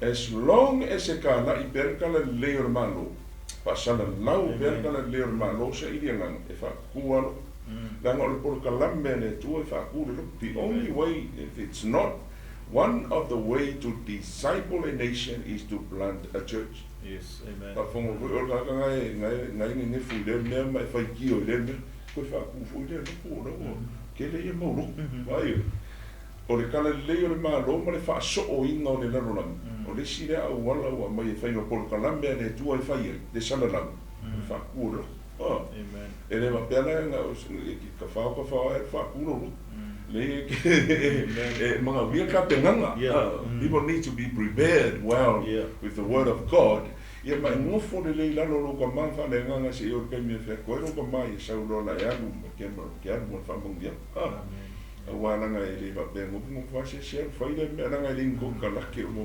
as long as e ka na i per ka le hermano pasala lau per ka le hermano sa i nga e fa ku the only way, if it's not, one of the way to disciple a nation is to plant a church. Yes, amen. O le kala leo le malo ma le fa so o inga o le larolang o le sire a wala wa mai fa no por kalambe le tua fa ye de salalang fa kuro amen ele va pela nga ka fa kuro le mga via ka penanga people need to be prepared well with the word of God. Ia mai no fo le lalo lo ka man fa le nga se o ka mi fe ko ro ka mai sa ro la ya lu ke mo fa mo dia amen wana nga ele va pe mo fa se fa ile me nga le ko ka la ke mo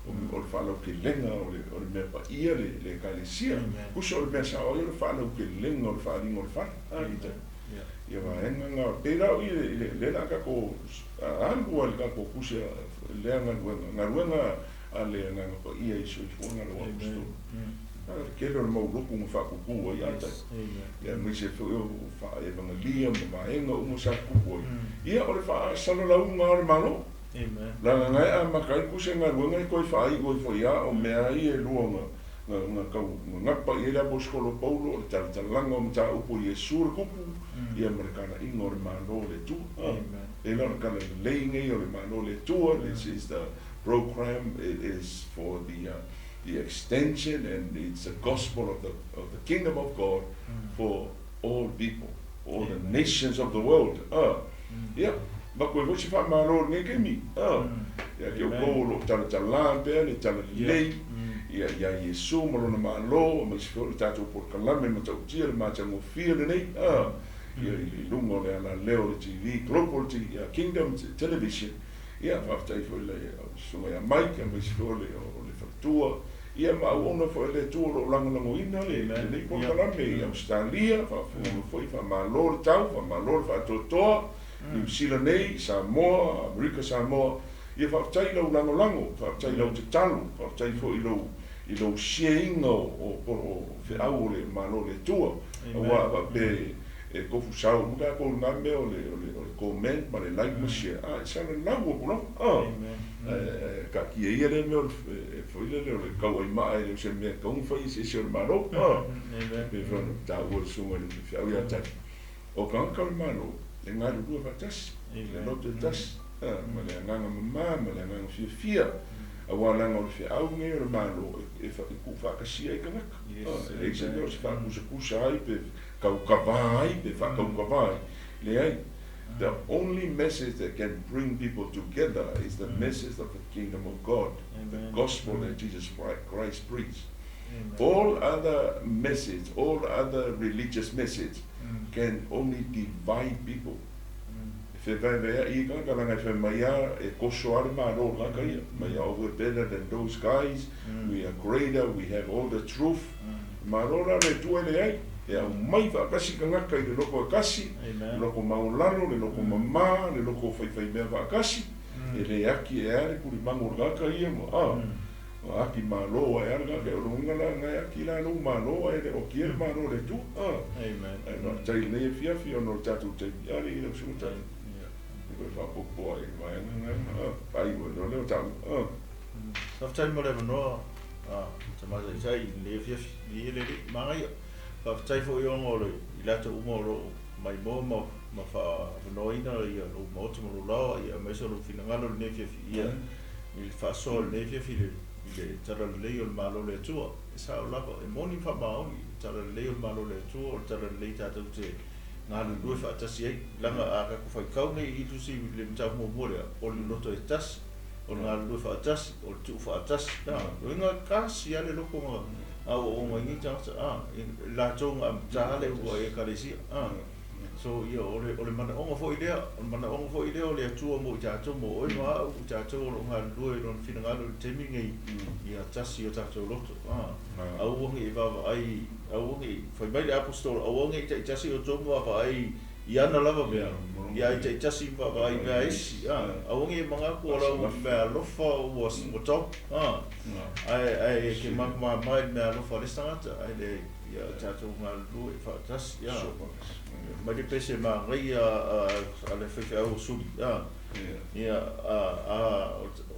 o fa lo ke lenga o me pa ia le ka le sia ku so le sa o le fa lo ke lenga o fa ni o fa ia vaenga ngā pērau le la ka ko alua le ka ko kusia le ngā ruenga a le ngā ko ia iso i fuanga le wapusto kelo le mauluku ngā whakukua i ata ia mise fuyo wha e vangalia ma vaenga umo sa kukua ia o le wha salalaunga o le malo langa ngai a makai kusia ngā ruenga i koi wha i koi wha o mea i e luonga ngapa i rea po skolo paulo o le talalanga o mta upo i e sura kupu ia marekana ingo le malo le tu e la kana leinge o le malo le tu this is the program. It is for the extension and it's the gospel of the kingdom of God for all people, all the nations of the world. Yeah. Ma koe voci wha malo nge kemi. Ia ke o kolo tala pea le tala lei. Ia Yesu malona malo ma se fo tato por kalame ma tau tia le ma tango fia le nei. Ia I lungo le ala leo le TV, global kingdom television. Ia whaftai fo le sunga ia maika ma se fo le faktua. Ia ma ona fo le tua lo lango ina le nei por kalame ia Talia fa fo fa malo le tau fa malo fa totoa. New Zealand nei, Samoa, Amerika Samoa, ia whaktai lau lango, whaktai lau te talo, whaktai fo I lau sheinga o whiau o le malo le tua, a wa pe kofu sau, muka ko ngā mea o le comment, ma le like ma share, isa le lau o puno, ka kia ia le mea o le le kau ai maa le se mea kaung whai se o le malo, pe whanu tau o le sunga le whiau ia tani, o ka anka le malo, le ngā rua whatas, le lote tas, ma le anganga mamā, ma le anganga fia, a wālanga o le whia au ngai o le mālo, e ku whakasia I kanaka. E se leo se whakakusa ai, pe kau kawā ai, pe whakau kawā ai, le ai. The only message that can bring people together is the message of the kingdom of God, the gospel that Jesus Christ preached. All other message, all other religious message can only divide people. If you find there, you can't go and Maya, a Kosoar Maro, like Maya, we're better than those guys, we are greater, we have all the truth. Marora, le tuele, ya mai vakasi kangaka I le loko akasi, le loko maulano, le loko mama, le loko whaiwhai mea vakasi, e le aki e are kuri mangurgaka ia mo, aki malo ai anga ke runga la ngai aki la no malo ai le o kier malo le tu amen no tai le fia no tatu te ali le suta ko fa popo ai vai nga pai mo no le tau sa tai mo le no te ma sai le fia le mai fa tai fo yo mo le la te mo ro mai mo ma fa no ina ia no mo te mo la ia me so lo fina ngalo le fia ia il fa sol le fia fia le tara lei o le malo le tua e sa o lava e moni wha maoni tara lei o le malo le tua o tara lei tātou te ngā lulue wha atasi ei langa a kako whai kau nei I tusi le mtau mo morea o le loto e tasi o le ngā lulue wha atasi o le tuu wha atasi o inga kasi ale loko ngā au o ngai ngi tangata la tonga mtahale ua e karesi so ia o le mana onga fo I lea o le mana onga fo I lea o le atua mo I tātou mo oi noa au tātou o ngā lue ron whina ngalo le temi ngai ia tasi o tātou loto au wangi I wawa ai au wangi whai mai le apostol au wangi I tasi o tomu apa ai I ana lava mea ia I tasi wawa ai mea isi au wangi I mangaku o lau mea lofa o top ai ke makma mai mea lofa le stangata ai le ia tātou ngā lue whaatasi mai le pese ma ngai ale whewhi au suri ia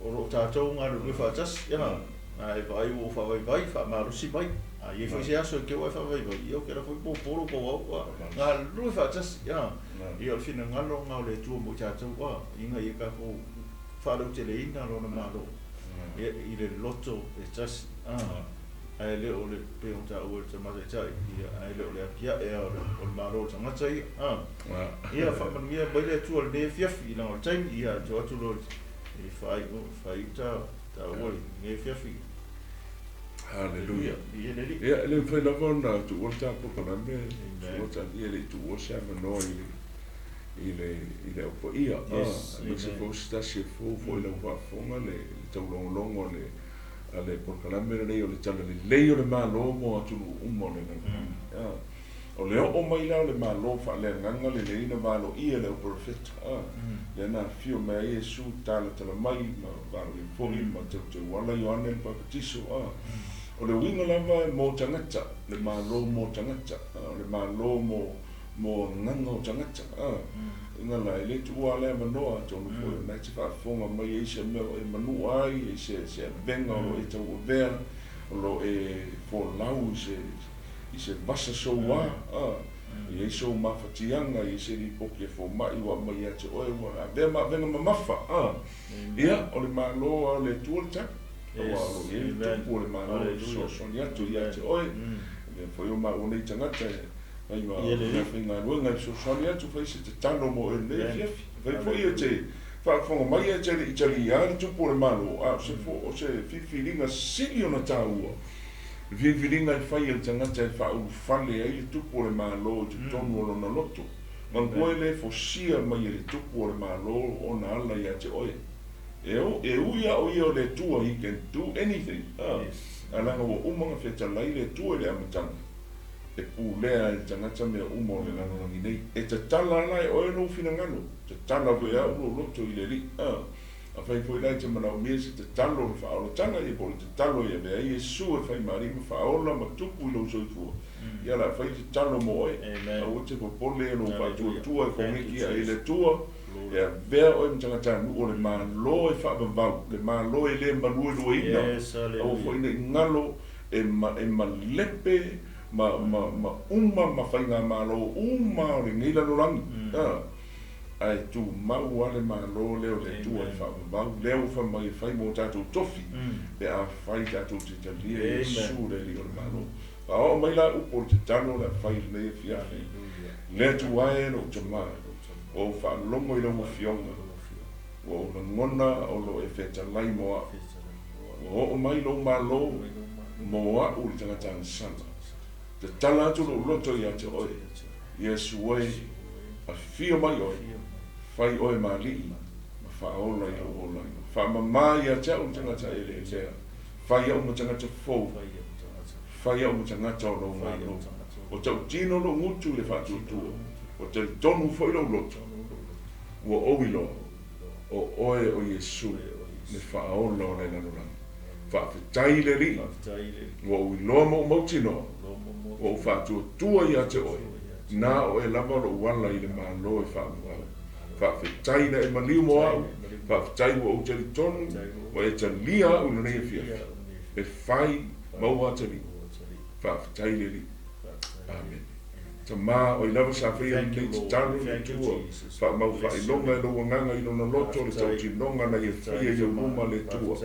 o tātou ngā lue whaatasi ai vai o whawai vai wha marusi mai ia whai se aso ke wai whawai vai ia o kera whai pōporo po au ngā lue whaatasi ia o whina ngalo ngā le tua mo tātou inga ia ka ko whalau te le ina rona malo I le loto e tasi ai le o le pe o ta o te mate tai ai le o le akia e o le maro tanga tai ia fa pa mia bai le tu le fiafi na o tai ia to atu lo I fai ta o le fiafi hallelujah ia le fai la vona tu o ta po kana me o ta ia le tu o sa no I le o po ia no se po sta se fo le wa fonga le to longo le ale por calamere lei o le tala le lei o le malo mo atu umo le O leo o mai lao le malo fa le nganga le leina malo ia le profeta. Le na fio me Yesu tala tala mai ma valo le foli ma te wala Yohane le baptiso. O le winga lava mo tangata, le malo mo tangata, le malo mo nganga o tangata. Inga la le tua le manoa tonu fo na te fa fonga mai se me e manu ai se venga o e tau ver lo e fo lau se basa so wa e so ma fatianga e se li poke fo mai wa mai ate o e wa venga mafa ia o le malo le tuolta o lo e tu o le malo so ya tu ya te o e fo yo ma o nei tangata ai wa le finga luenga so ya tu fa se te tano mo e le fiafi fo ia te fa fonga mai e te italiano tu po le malo se fo o se fifilinga sili ona taua vivinga i fai il tangata e fa u fale ai le tupu o le malo te tonu o na loto mangoe le fosia mai le tupu o le malo o na ala ia te oe e uia o ia o le tua he can do anything alanga wa umanga feta lai le tua le amatanga e pulea il tangata mea umo le ngano rangi nei e te tala ala e oe no fina ngano te tala vea ulo loto i le li a fai foi lai te mana o mese te talo le whaola tanga e pole te talo e mea i e sua fai marima whaola ma tupu i lo soifua ia la fai te talo mo oe a o te popole e no whatua tua e kongeki a e le tua e a vea oe mtangata nu o le malo e whaabavau le malo e le mbalua lua ina a o foi ne ngalo e ma lepe ma ma fai ngā malo o le ngila no rangi ai tu mau ale malo leo le tua e whaabavau leo fa mai fai mo tātou tofi e a fai tātou te talia e su le li o le malo a o mai la upo te tano la fai le fiafi le tu ae no te maa o whaalongo i rongo fionga o na ngona o lo e feta lai moa o mai lo malo moa u le tangatanga sana te tala atu lo loto i ate oe Yesu oe a fio mai oe fai oe mali ma whaola i lo ola wha mamai a te au tangata e le lea fai au ma tangata fōu fai au ma tangata o lo malo o tau tino lo ngutu le whatutua o te tonu foi lo loto ua oilo o oe o Yesu le whaola o le nanuranga whaafetai le ri ua oiloa mo mautino o whatutua i ate oe na o e lava lo wala i le malo e whaamua whaafetai na e maniu mo au whaafetai ua o te li tonu o e te lia u na nei fia e whai maua te li whaafetai le ri amen ta ma o i lava sa fia i te tanu i tua wha mau wha i longa e loa nganga i lona loto le tau ti longa na i fia i uma le tua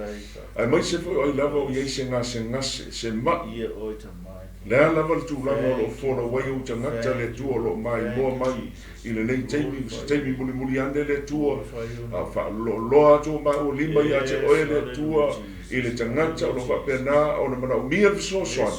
ai mai se fo o i lava o i eise ngase se ma lea lava le tūlanga o lo fōna wai o tangata le tua lo mai moa mai i le nei teimi muli ande le tua a wha loa tua mai o lima i ate oe le tua i le tangata o lo wha pena o na mana o mia viso soan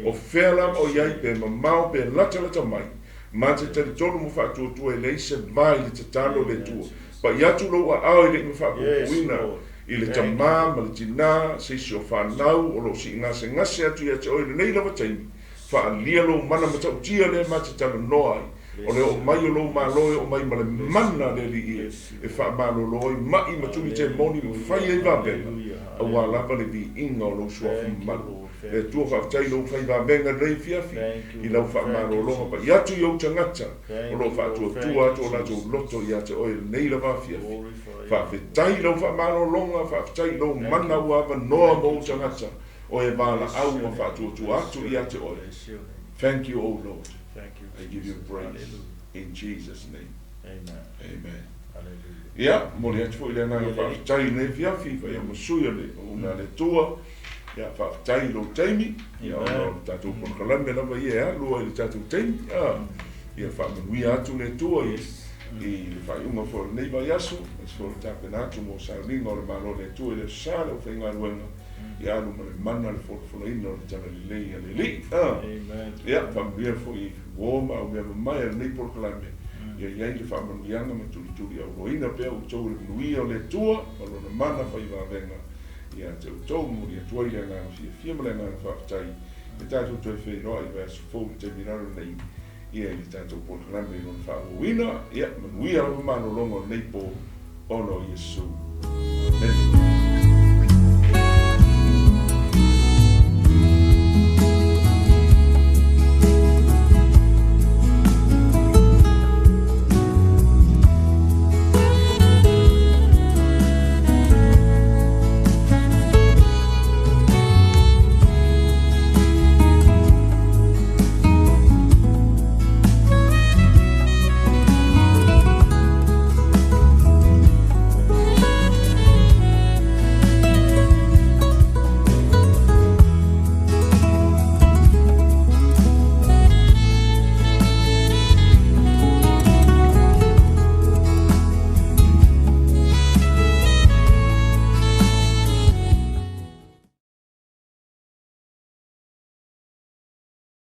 o whelam o iai pe mamau pe lata mai ma te tari tonu mo wha tua e leise vai le te talo le tua pa iatu lo a au i le mwha kukuina i le tamā ma le tina seisi o whanau o lo si ngase atu i ate oe le nei lava taimi whaalia lo mana ma tau tia le ma te tala noa ai o le o mai o lo ma loe o mai ma le mana le li i e wha ma lo loe mai ma tumi te moni mo whai e vābenga a wā lava le vi inga o lo suafi manu e tua whaatai lo whai vābenga rei fiafi i lau wha ma lo loa pa iatu i au tangata o lo wha tua atu o la tau loto i ate oe nei la fiafi whaafetai lo wha ma lo longa whaafetai lo mana ua noa mo tangata o e wala au ma whatua atu i ate oe. Thank you, O Lord. I give you praise. In Jesus' name. Amen. Ia, mori atu fo i le nanga whaafetai ne fiafi, whai ama suia le una le tua, ia whaafetai lo teimi, ia o tātou ponkalame lava i e alua i le tātou teimi, ia whaamanui atu le tua i le whai unga fo le neiva yasu, es fo le tāpena atu mo sa ringa o le malo le tua i le sāle o whainga luenga, ia alu ma le mana le whakawhanaina o le tana le lei a le li. Ia, whamia fo i woma o mea mai a nei porkalame. Ia iai le whamanuianga ma tuli au roina pia u tau le nuia o le tua, ma lona mana whai wawenga. Ia te u tau mo ia tuai le ngā fia ma le ngā whakatai. E tātou toi whai roa i wea su fōu te miraro nei. ia i tātou Port Kalambe i lona whaauina, ia manuia lava manolongo nei po ono Iesu.